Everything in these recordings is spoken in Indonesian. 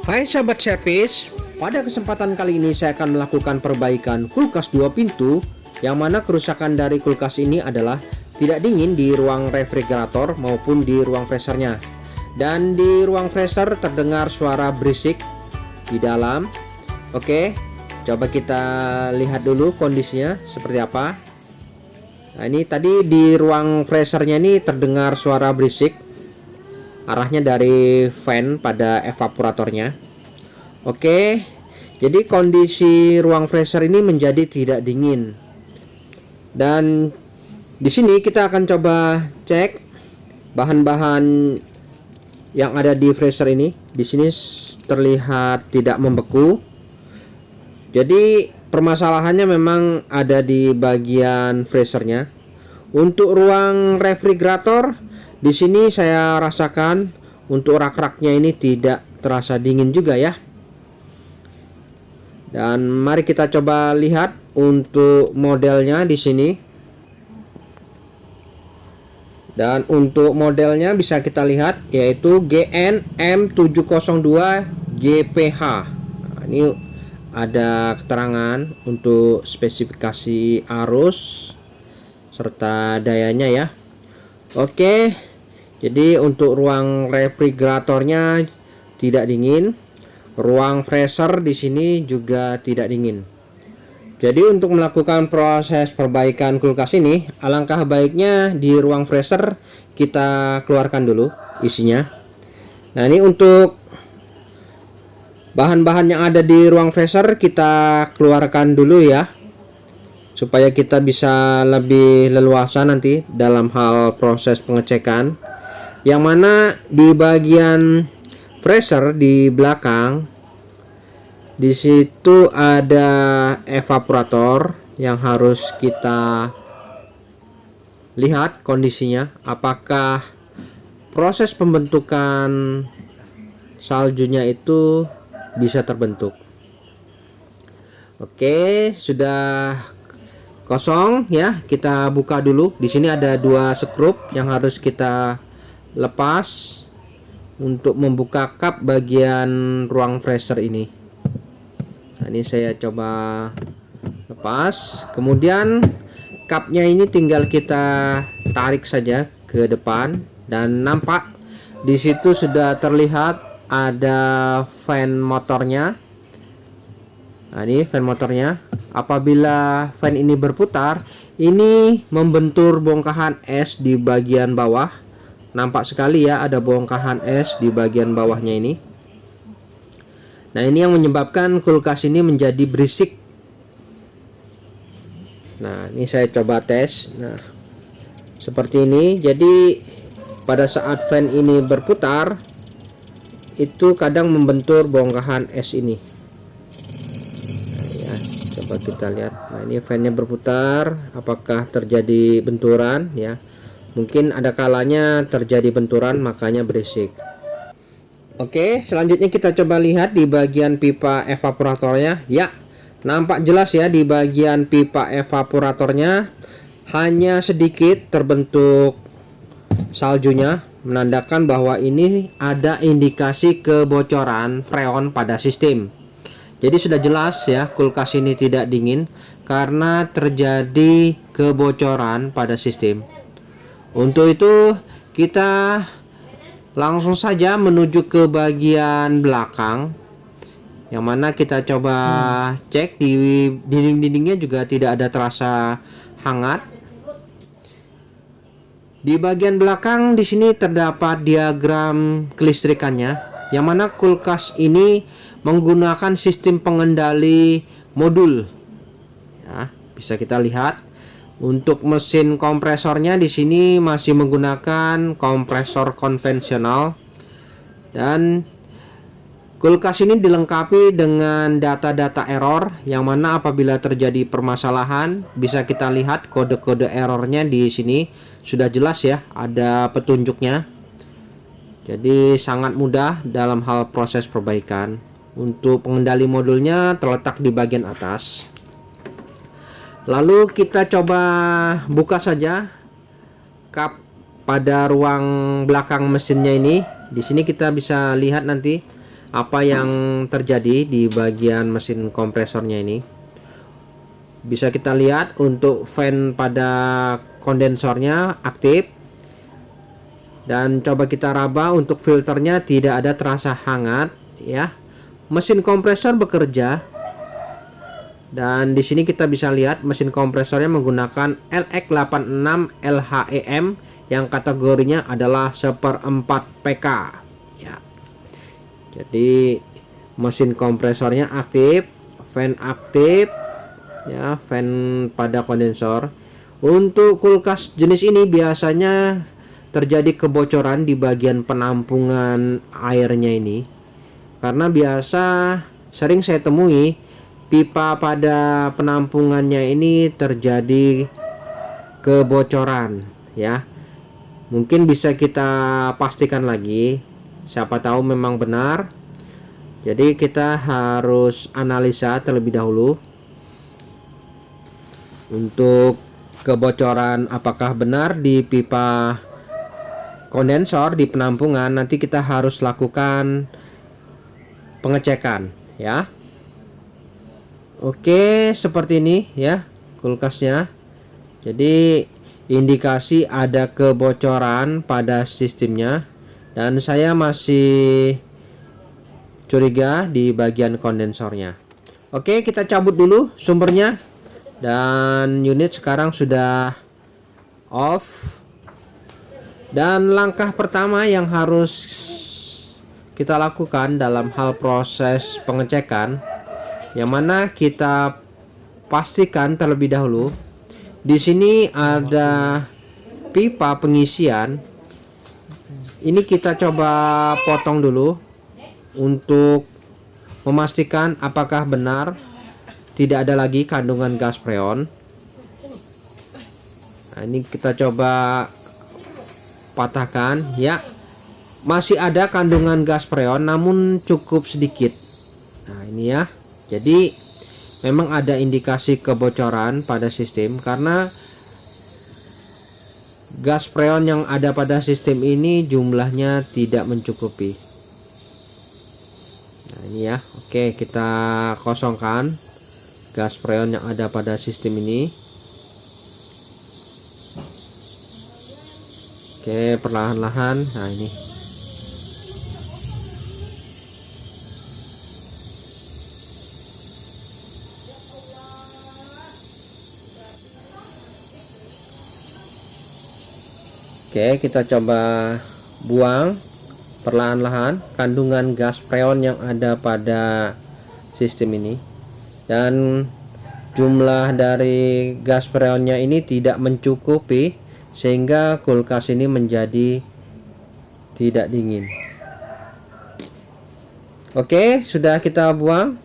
Hai sahabat servis, pada kesempatan kali ini saya akan melakukan perbaikan kulkas 2 pintu, yang mana kerusakan dari kulkas ini adalah tidak dingin di ruang refrigerator maupun di ruang freezernya. Dan di ruang freezer terdengar suara berisik di dalam. Oke, coba kita lihat dulu kondisinya seperti apa. Nah, ini tadi di ruang freezernya ini terdengar suara berisik, arahnya dari fan pada evaporatornya. Oke, jadi kondisi ruang freezer ini menjadi tidak dingin. Dan di sini kita akan coba cek bahan-bahan yang ada di freezer ini. Di sini terlihat tidak membeku. Jadi permasalahannya memang ada di bagian freezernya. Untuk ruang refrigerator, di sini saya rasakan untuk rak-raknya ini tidak terasa dingin juga ya. Dan mari kita coba lihat untuk modelnya di sini. Dan untuk modelnya bisa kita lihat yaitu GN M702 GPH. Nah, ini ada keterangan untuk spesifikasi arus serta dayanya ya. Oke, jadi untuk ruang refrigeratornya tidak dingin, ruang freezer di sini juga tidak dingin. Jadi untuk melakukan proses perbaikan kulkas ini, alangkah baiknya di ruang freezer kita keluarkan dulu isinya. Nah, ini untuk bahan-bahan yang ada di ruang freezer kita keluarkan dulu ya, supaya kita bisa lebih leluasa nanti dalam hal proses pengecekan. Yang mana di bagian freezer di belakang, di situ ada evaporator yang harus kita lihat kondisinya, apakah proses pembentukan saljunya itu bisa terbentuk. Oke, sudah kosong ya, kita buka dulu. Di sini ada 2 skrup yang harus kita lepas untuk membuka kap bagian ruang freezer ini. Nah, ini saya coba lepas. Kemudian kapnya ini tinggal kita tarik saja ke depan dan nampak di situ sudah terlihat ada fan motornya. Nah, ini fan motornya. Apabila fan ini berputar, ini membentur bongkahan es di bagian bawah. Nampak sekali ya, ada bongkahan es di bagian bawahnya ini. Nah, ini yang menyebabkan kulkas ini menjadi berisik. Nah, ini saya coba tes. Nah, seperti ini. Jadi pada saat fan ini berputar, itu kadang membentur bongkahan es ini. Nah, ya, coba kita lihat. Nah, ini fannya berputar, apakah terjadi benturan ya? Mungkin ada kalanya terjadi benturan makanya berisik. Oke, selanjutnya kita coba lihat di bagian pipa evaporatornya. Ya, nampak jelas ya di bagian pipa evaporatornya hanya sedikit terbentuk saljunya, menandakan bahwa ini ada indikasi kebocoran freon pada sistem. Jadi sudah jelas ya, kulkas ini tidak dingin karena terjadi kebocoran pada sistem. Untuk itu kita langsung saja menuju ke bagian belakang, yang mana kita coba cek di dinding-dindingnya juga tidak ada terasa hangat. Di bagian belakang di sini terdapat diagram kelistrikannya, yang mana kulkas ini menggunakan sistem pengendali modul. Ya, bisa kita lihat. Untuk mesin kompresornya di sini masih menggunakan kompresor konvensional, dan kulkas ini dilengkapi dengan data-data error, yang mana apabila terjadi permasalahan bisa kita lihat kode-kode errornya di sini sudah jelas ya, ada petunjuknya. Jadi sangat mudah dalam hal proses perbaikan. Untuk pengendali modulnya terletak di bagian atas. Lalu kita coba buka saja kap pada ruang belakang mesinnya ini. Di sini kita bisa lihat nanti apa yang terjadi di bagian mesin kompresornya ini. Bisa kita lihat untuk fan pada kondensornya aktif, dan coba kita raba untuk filternya tidak ada terasa hangat ya. Mesin kompresor bekerja, dan di sini kita bisa lihat mesin kompresornya menggunakan LX86 LHEM yang kategorinya adalah 1/4 PK ya. Jadi mesin kompresornya aktif, fan aktif ya, fan pada kondensor. Untuk kulkas jenis ini biasanya terjadi kebocoran di bagian penampungan airnya ini, karena biasa sering saya temui pipa pada penampungannya ini terjadi kebocoran ya. Mungkin bisa kita pastikan lagi, siapa tahu memang benar. Jadi kita harus analisa terlebih dahulu untuk kebocoran apakah benar di pipa kondensor di penampungan. Nanti kita harus lakukan pengecekan ya. Oke, seperti ini ya kulkasnya. Jadi indikasi ada kebocoran pada sistemnya, dan saya masih curiga di bagian kondensornya. Oke, kita cabut dulu sumbernya, dan unit sekarang sudah off. Dan langkah pertama yang harus kita lakukan dalam hal proses pengecekan, yang mana kita pastikan terlebih dahulu di sini ada pipa pengisian. Ini kita coba potong dulu untuk memastikan apakah benar tidak ada lagi kandungan gas freon. Nah, ini kita coba patahkan ya. Masih ada kandungan gas freon namun cukup sedikit. Nah, ini ya. Jadi memang ada indikasi kebocoran pada sistem, karena gas freon yang ada pada sistem ini jumlahnya tidak mencukupi. Nah, ini ya. Oke, kita kosongkan gas freon yang ada pada sistem ini. Oke, perlahan-lahan. Nah, ini. Oke, kita coba buang perlahan-lahan kandungan gas freon yang ada pada sistem ini. Dan jumlah dari gas freonnya ini tidak mencukupi, sehingga kulkas ini menjadi tidak dingin. Oke, sudah kita buang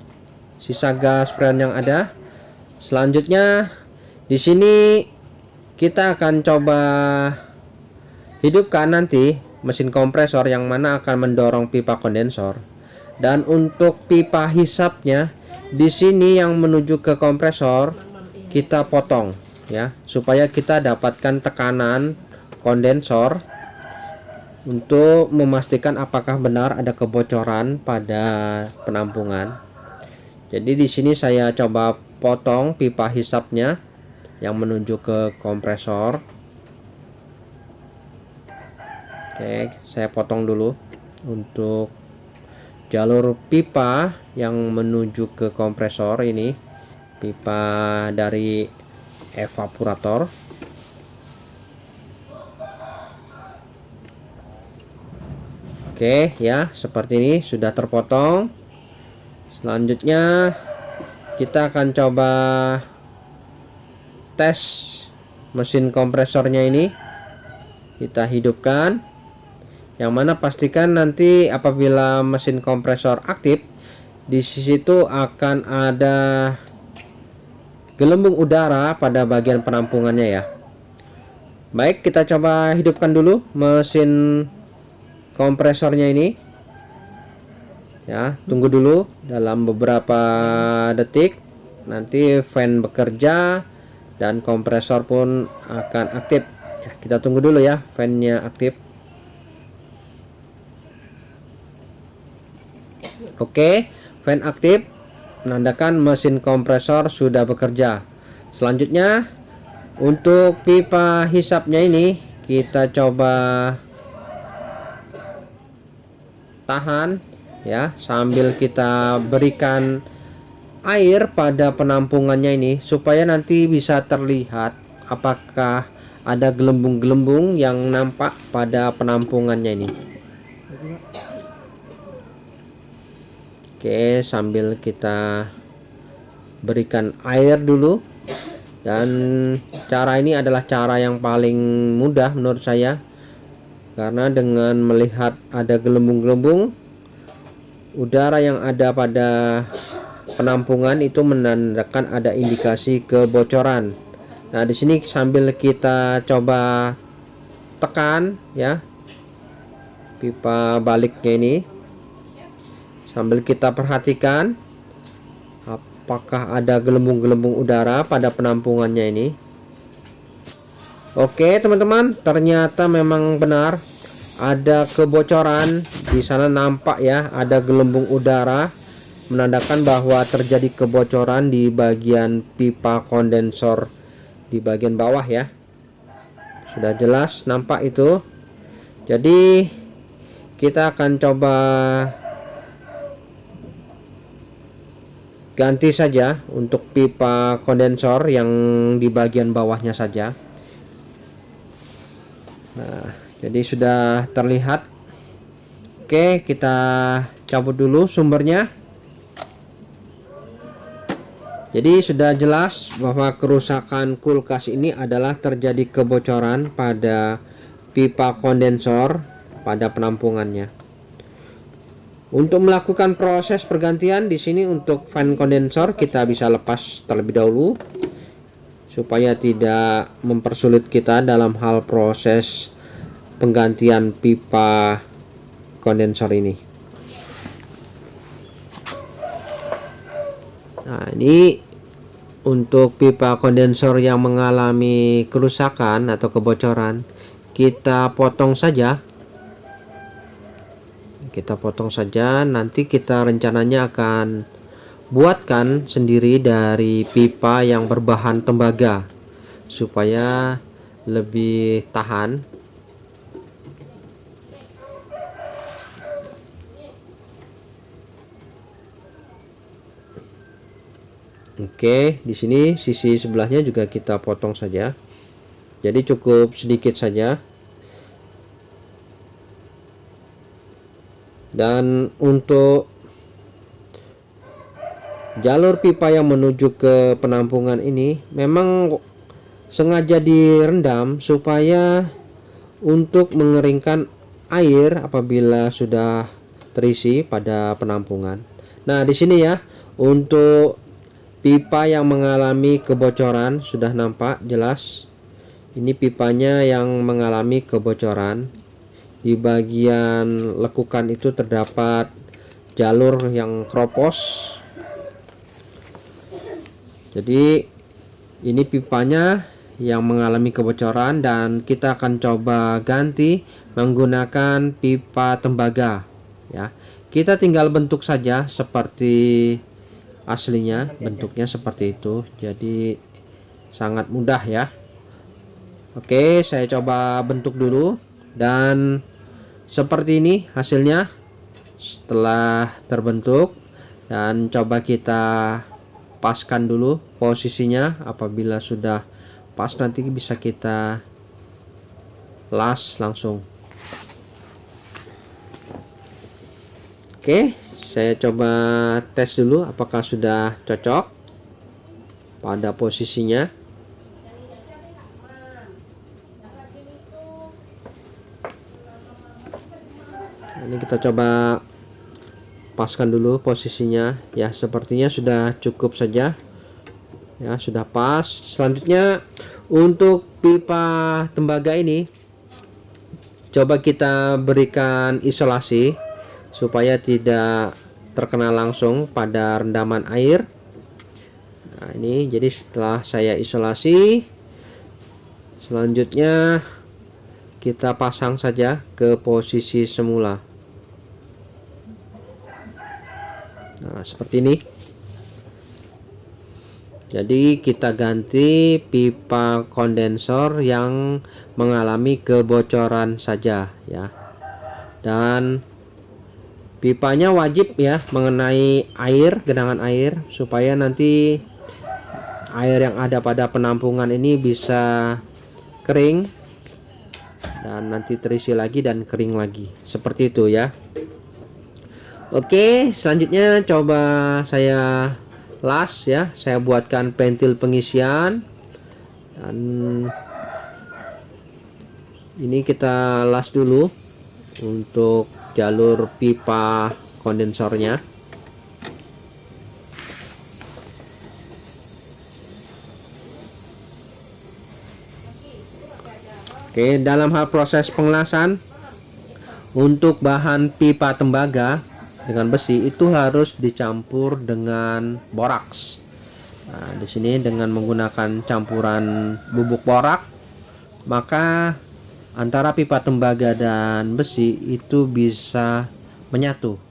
sisa gas freon yang ada. Selanjutnya di sini kita akan coba hidupkan nanti mesin kompresor yang mana akan mendorong pipa kondensor. Dan untuk pipa hisapnya di sini yang menuju ke kompresor kita potong ya, supaya kita dapatkan tekanan kondensor untuk memastikan apakah benar ada kebocoran pada penampungan. Jadi di sini saya coba potong pipa hisapnya yang menuju ke kompresor. Oke, saya potong dulu untuk jalur pipa yang menuju ke kompresor ini, pipa dari evaporator. Oke ya, seperti ini sudah terpotong. Selanjutnya kita akan coba tes mesin kompresornya ini. Kita hidupkan, yang mana pastikan nanti apabila mesin kompresor aktif, di situ akan ada gelembung udara pada bagian penampungannya ya. Baik, kita coba hidupkan dulu mesin kompresornya ini ya. Tunggu dulu dalam beberapa detik, nanti fan bekerja dan kompresor pun akan aktif ya. Kita tunggu dulu ya fannya aktif. Oke, fan aktif menandakan mesin kompresor sudah bekerja. Selanjutnya untuk pipa hisapnya ini kita coba tahan ya, sambil kita berikan air pada penampungannya ini supaya nanti bisa terlihat apakah ada gelembung-gelembung yang nampak pada penampungannya ini. Oke, sambil kita berikan air dulu, dan cara ini adalah cara yang paling mudah menurut saya, karena dengan melihat ada gelembung-gelembung udara yang ada pada penampungan itu menandakan ada indikasi kebocoran. Nah, di sini sambil kita coba tekan ya pipa baliknya ini, sambil kita perhatikan apakah ada gelembung-gelembung udara pada penampungannya ini. Oke teman-teman, ternyata memang benar ada kebocoran di sana, nampak ya ada gelembung udara, menandakan bahwa terjadi kebocoran di bagian pipa kondensor di bagian bawah ya. Sudah jelas nampak itu. Jadi kita akan coba ganti saja untuk pipa kondensor yang di bagian bawahnya saja. Nah, jadi sudah terlihat. Oke, kita cabut dulu sumbernya. Jadi sudah jelas bahwa kerusakan kulkas ini adalah terjadi kebocoran pada pipa kondensor pada penampungannya. Untuk melakukan proses pergantian di sini untuk fan kondensor kita bisa lepas terlebih dahulu supaya tidak mempersulit kita dalam hal proses penggantian pipa kondensor ini. Nah, ini untuk pipa kondensor yang mengalami kerusakan atau kebocoran, kita potong saja. Kita potong saja, nanti kita rencananya akan buatkan sendiri dari pipa yang berbahan tembaga supaya lebih tahan. Oke, di sini sisi sebelahnya juga kita potong saja. Jadi cukup sedikit saja. Dan untuk jalur pipa yang menuju ke penampungan ini memang sengaja direndam supaya untuk mengeringkan air apabila sudah terisi pada penampungan. Nah, di sini ya untuk pipa yang mengalami kebocoran sudah nampak jelas. Ini pipanya yang mengalami kebocoran. Di bagian lekukan itu terdapat jalur yang keropos. Jadi ini pipanya yang mengalami kebocoran dan kita akan coba ganti menggunakan pipa tembaga ya. Kita tinggal bentuk saja seperti aslinya, bentuknya seperti itu. Jadi sangat mudah ya. Oke, saya coba bentuk dulu dan seperti ini hasilnya setelah terbentuk. Dan coba kita paskan dulu posisinya. Apabila sudah pas nanti bisa kita las langsung. Oke, saya coba tes dulu apakah sudah cocok pada posisinya. Ini kita coba paskan dulu posisinya ya, sepertinya sudah cukup saja ya, sudah pas. Selanjutnya untuk pipa tembaga ini coba kita berikan isolasi supaya tidak terkena langsung pada rendaman air. Nah, ini jadi setelah saya isolasi, selanjutnya kita pasang saja ke posisi semula. Nah, seperti ini. Jadi kita ganti pipa kondensor yang mengalami kebocoran saja ya. Dan pipanya wajib ya mengenai air, genangan air, supaya nanti air yang ada pada penampungan ini bisa kering dan nanti terisi lagi dan kering lagi. Seperti itu ya. Oke, selanjutnya coba saya las ya. Saya buatkan pentil pengisian. Dan ini kita las dulu untuk jalur pipa kondensornya. Oke, dalam hal proses pengelasan untuk bahan pipa tembaga dengan besi itu harus dicampur dengan boraks. Nah, di sini dengan menggunakan campuran bubuk borak, maka antara pipa tembaga dan besi itu bisa menyatu.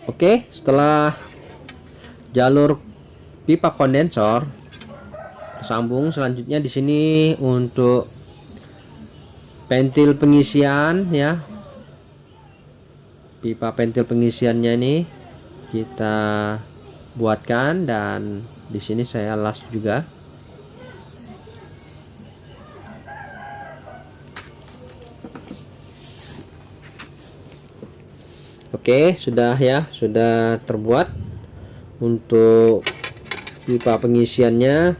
Oke, setelah jalur pipa kondensor tersambung, selanjutnya di sini untuk pentil pengisian ya. Pipa pentil pengisiannya ini kita buatkan dan di sini saya las juga. Oke, sudah ya, sudah terbuat untuk pipa pengisiannya.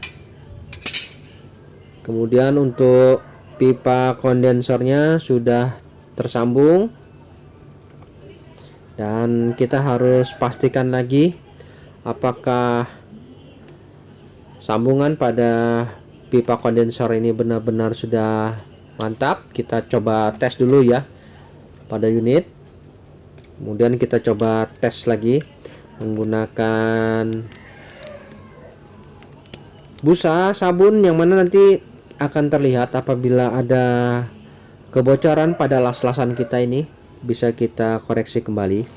Kemudian untuk pipa kondensornya sudah tersambung. Dan kita harus pastikan lagi apakah sambungan pada pipa kondensor ini benar-benar sudah mantap. Kita coba tes dulu ya pada unit. Kemudian kita coba tes lagi menggunakan busa sabun yang mana nanti akan terlihat apabila ada kebocoran pada las-lasan kita ini, bisa kita koreksi kembali.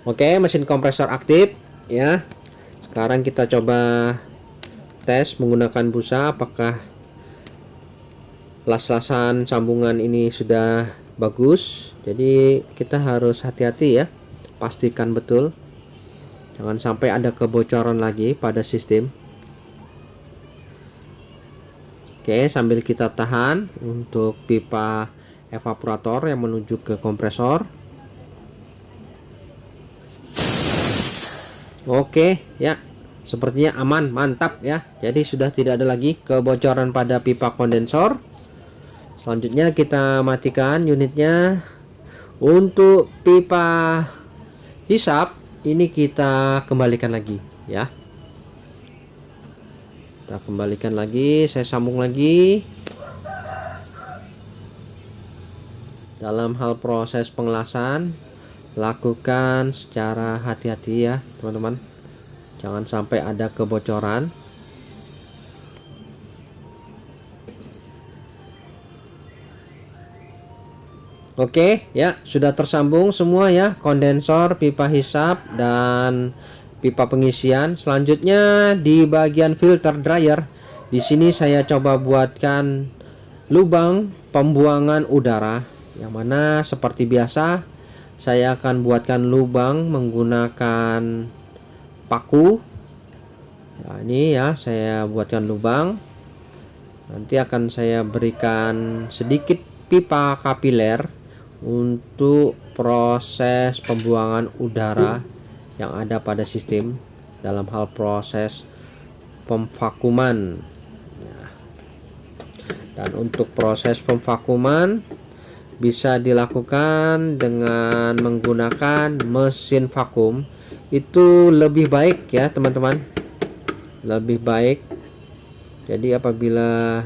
Oke, mesin kompresor aktif ya. Sekarang kita coba tes menggunakan busa apakah las-lasan sambungan ini sudah bagus. Jadi kita harus hati-hati ya, pastikan betul jangan sampai ada kebocoran lagi pada sistem. Oke, sambil kita tahan untuk pipa evaporator yang menuju ke kompresor. Oke ya, sepertinya aman, mantap ya. Jadi sudah tidak ada lagi kebocoran pada pipa kondensor. Selanjutnya kita matikan unitnya. Untuk pipa hisap ini kita kembalikan lagi ya. Kita kembalikan lagi, saya sambung lagi. Dalam hal proses pengelasan, lakukan secara hati-hati ya teman-teman. Jangan sampai ada kebocoran. Oke ya, sudah tersambung semua ya, kondensor, pipa hisap dan pipa pengisian. Selanjutnya di bagian filter dryer, di sini saya coba buatkan lubang pembuangan udara, yang mana seperti biasa saya akan buatkan lubang menggunakan paku. Nah, ini ya, saya buatkan lubang. Nanti akan saya berikan sedikit pipa kapiler untuk proses pembuangan udara yang ada pada sistem dalam hal proses pemvakuman. Dan untuk proses pemvakuman bisa dilakukan dengan menggunakan mesin vakum. Itu lebih baik ya teman-teman, lebih baik. Jadi apabila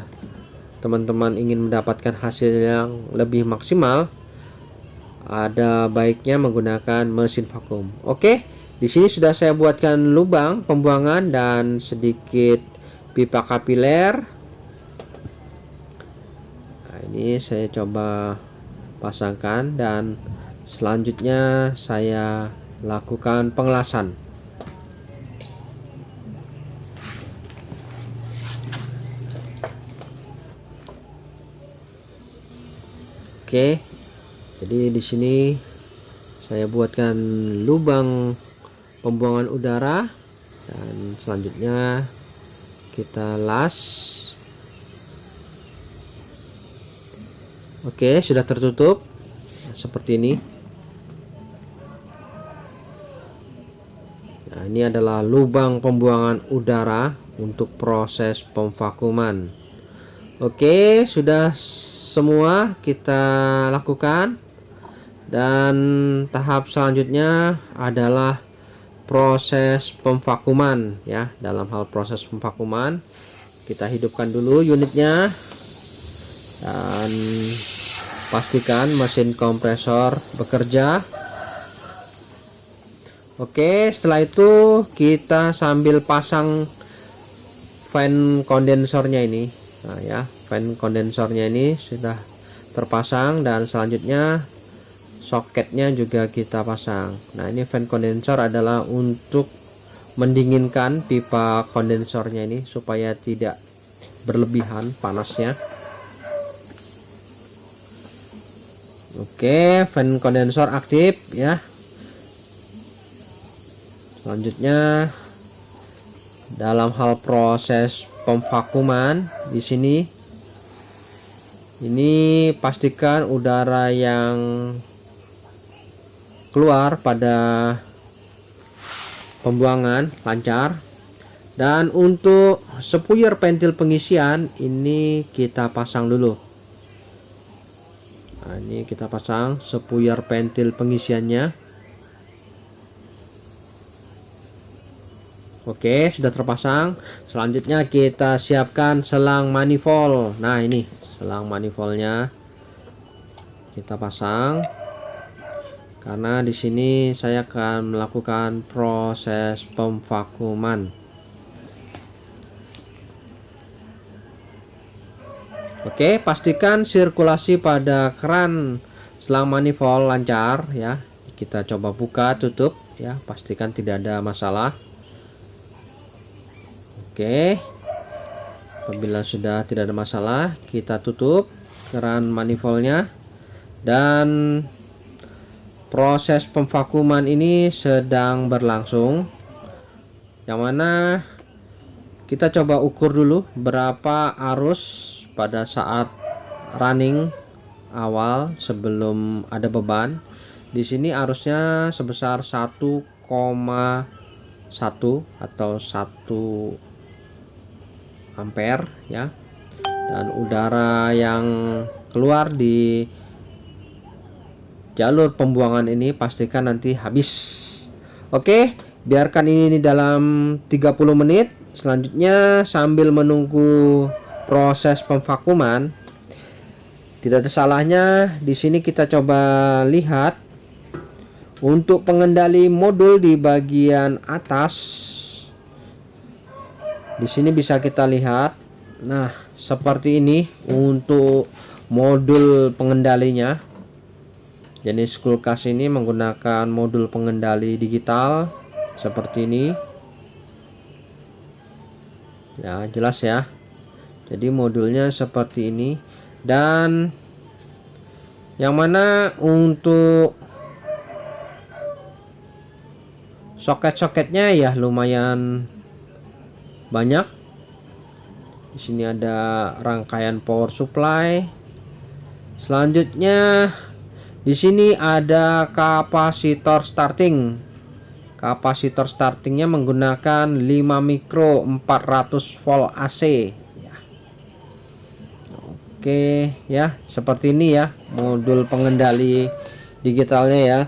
teman-teman ingin mendapatkan hasil yang lebih maksimal, ada baiknya menggunakan mesin vakum. Oke, Di sini sudah saya buatkan lubang pembuangan dan sedikit pipa kapiler. Nah, ini saya coba pasangkan dan selanjutnya saya lakukan pengelasan. Oke, jadi di sini saya buatkan lubang pembuangan udara dan selanjutnya kita las. Oke, sudah tertutup seperti ini. Nah, ini adalah lubang pembuangan udara untuk proses pemvakuman. Oke, sudah semua kita lakukan, dan tahap selanjutnya adalah proses pemvakuman ya. Dalam hal proses pemvakuman, kita hidupkan dulu unitnya dan pastikan mesin kompresor bekerja. Oke, setelah itu kita sambil pasang fan kondensornya ini. Nah ya, fan kondensornya ini sudah terpasang dan selanjutnya soketnya juga kita pasang. Nah, ini fan kondensor adalah untuk mendinginkan pipa kondensornya ini supaya tidak berlebihan panasnya. Oke, fan kondensor aktif ya. Selanjutnya dalam hal proses pemvakuman di sini, ini pastikan udara yang keluar pada pembuangan lancar, dan untuk sepuyer pentil pengisian ini kita pasang dulu. Nah, ini kita pasang sepuyer pentil pengisiannya. Oke, sudah terpasang. Selanjutnya kita siapkan selang manifold. Nah, ini selang manifoldnya kita pasang. Karena di sini saya akan melakukan proses pemvakuman. Oke, pastikan sirkulasi pada keran selang manifold lancar ya. Kita coba buka tutup ya, pastikan tidak ada masalah. Oke, apabila sudah tidak ada masalah, kita tutup keran manifoldnya, dan proses pemvakuman ini sedang berlangsung, yang mana kita coba ukur dulu berapa arus pada saat running awal sebelum ada beban. Di sini arusnya sebesar 1,1 atau 1 ampere ya, dan udara yang keluar di jalur pembuangan ini pastikan nanti habis. Oke, biarkan ini dalam 30 menit. Selanjutnya sambil menunggu proses pemvakuman, tidak ada salahnya di sini kita coba lihat untuk pengendali modul di bagian atas. Di sini bisa kita lihat. Nah, seperti ini untuk modul pengendalinya. Jenis kulkas ini menggunakan modul pengendali digital seperti ini. Ya, jelas ya. Jadi modulnya seperti ini, dan yang mana untuk soket-soketnya ya lumayan banyak. Di sini ada rangkaian power supply. Selanjutnya di sini ada kapasitor starting. Kapasitor startingnya menggunakan 5 mikro 400 volt AC. Ya. Oke ya, seperti ini ya modul pengendali digitalnya ya.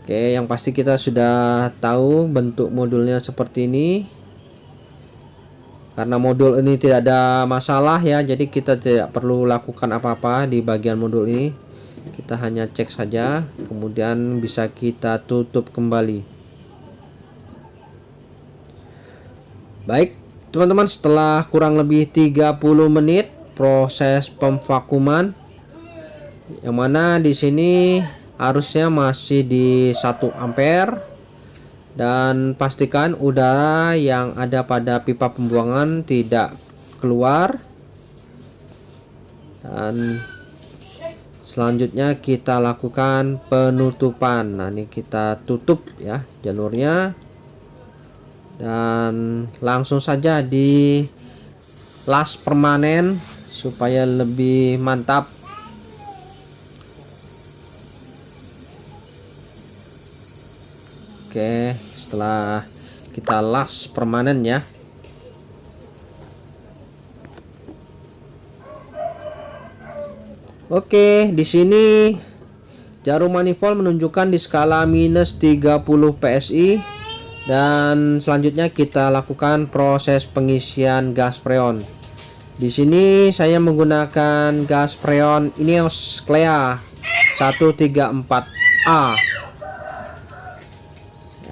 Oke, yang pasti kita sudah tahu bentuk modulnya seperti ini. Karena modul ini tidak ada masalah ya, jadi kita tidak perlu lakukan apa-apa di bagian modul ini. Kita hanya cek saja, kemudian bisa kita tutup kembali. Baik teman-teman, setelah kurang lebih 30 menit proses pemvakuman, yang mana di sini arusnya masih di 1 ampere, dan pastikan udara yang ada pada pipa pembuangan tidak keluar. Dan selanjutnya kita lakukan penutupan. Nah, ini kita tutup ya jalurnya, dan langsung saja di las permanen supaya lebih mantap. Oke, setelah kita las permanen ya. Oke, di sini jarum manifold menunjukkan di skala minus 30 PSI, dan selanjutnya kita lakukan proses pengisian gas freon. Di sini saya menggunakan gas freon Ineos Clea 134A.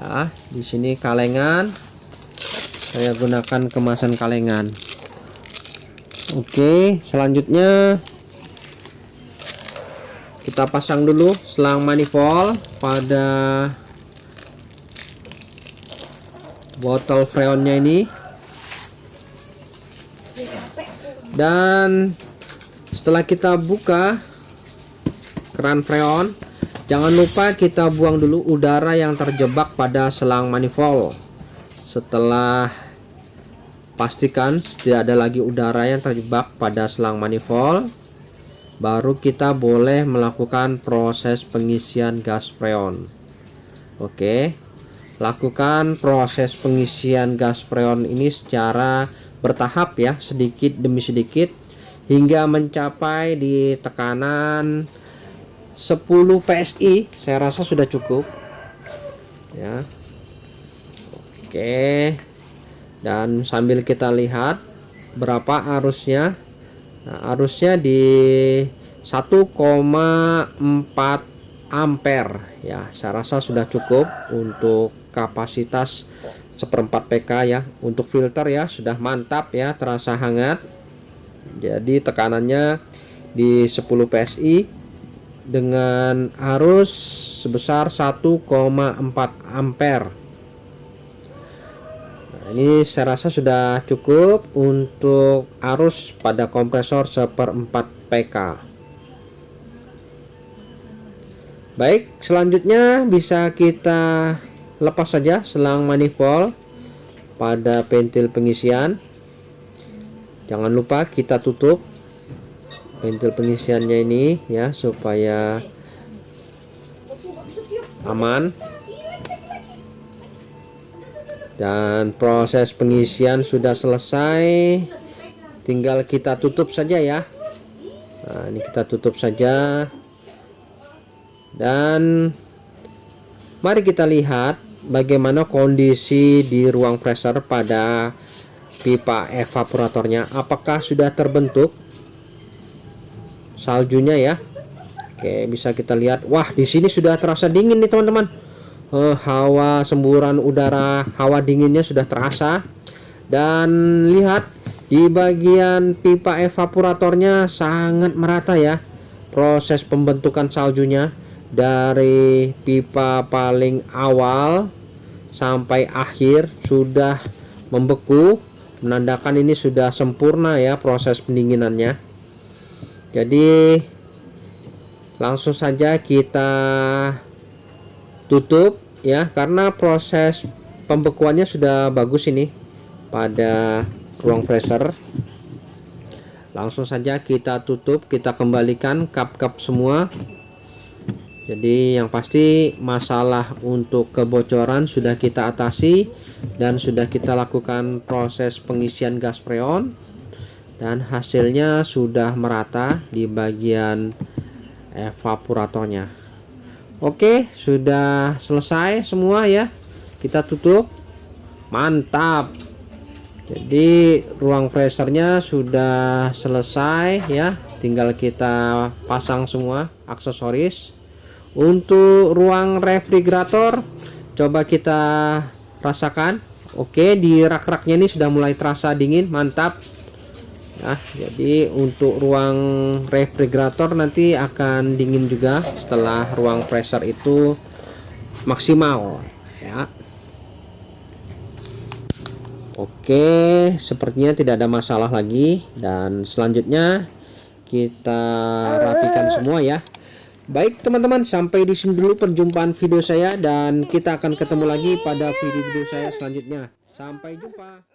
Ya, di sini kalengan. Saya gunakan kemasan kalengan. Oke, selanjutnya kita pasang dulu selang manifold pada botol freonnya ini, dan setelah kita buka keran freon, jangan lupa kita buang dulu udara yang terjebak pada selang manifold. Setelah pastikan tidak ada lagi udara yang terjebak pada selang manifold, baru kita boleh melakukan proses pengisian gas freon. Oke, lakukan proses pengisian gas freon ini secara bertahap ya, sedikit demi sedikit, hingga mencapai di tekanan 10 PSI. Saya rasa sudah cukup ya. Oke, dan sambil kita lihat berapa arusnya. Nah, arusnya di 1,4 ampere ya. Saya rasa sudah cukup untuk kapasitas 1/4 PK ya. Untuk filter ya sudah mantap ya, terasa hangat. Jadi tekanannya di 10 PSI dengan arus sebesar 1,4 ampere. Nah, ini saya rasa sudah cukup untuk arus pada kompresor 1/4 PK. Baik, selanjutnya bisa kita lepas saja selang manifold pada ventil pengisian. Jangan lupa kita tutup ventil pengisiannya ini ya, supaya aman. Dan proses pengisian sudah selesai, tinggal kita tutup saja ya. Nah, ini kita tutup saja, dan mari kita lihat bagaimana kondisi di ruang freezer pada pipa evaporatornya. Apakah sudah terbentuk saljunya ya? Oke, bisa kita lihat. Wah, di sini sudah terasa dingin nih teman-teman. Hawa semburan udara, hawa dinginnya sudah terasa. Dan lihat di bagian pipa evaporatornya sangat merata ya proses pembentukan saljunya, dari pipa paling awal sampai akhir sudah membeku, menandakan ini sudah sempurna ya proses pendinginannya. Jadi langsung saja kita tutup ya, karena proses pembekuannya sudah bagus ini pada ruang freezer. Langsung saja kita tutup, kita kembalikan kap-kap semua. Jadi yang pasti masalah untuk kebocoran sudah kita atasi, dan sudah kita lakukan proses pengisian gas freon, dan hasilnya sudah merata di bagian evaporatornya. Oke, sudah selesai semua ya. Kita tutup. Mantap. Jadi ruang freezernya sudah selesai ya. tinggal kita pasang semua aksesoris. Untuk ruang refrigerator coba kita rasakan. Oke, di rak-raknya ini sudah mulai terasa dingin, mantap. Nah, jadi untuk ruang refrigerator nanti akan dingin juga setelah ruang freezer itu maksimal ya. Oke, sepertinya tidak ada masalah lagi, dan selanjutnya kita rapikan semua ya. Baik teman-teman, sampai di sini dulu perjumpaan video saya, dan kita akan ketemu lagi pada video-video saya selanjutnya. Sampai jumpa.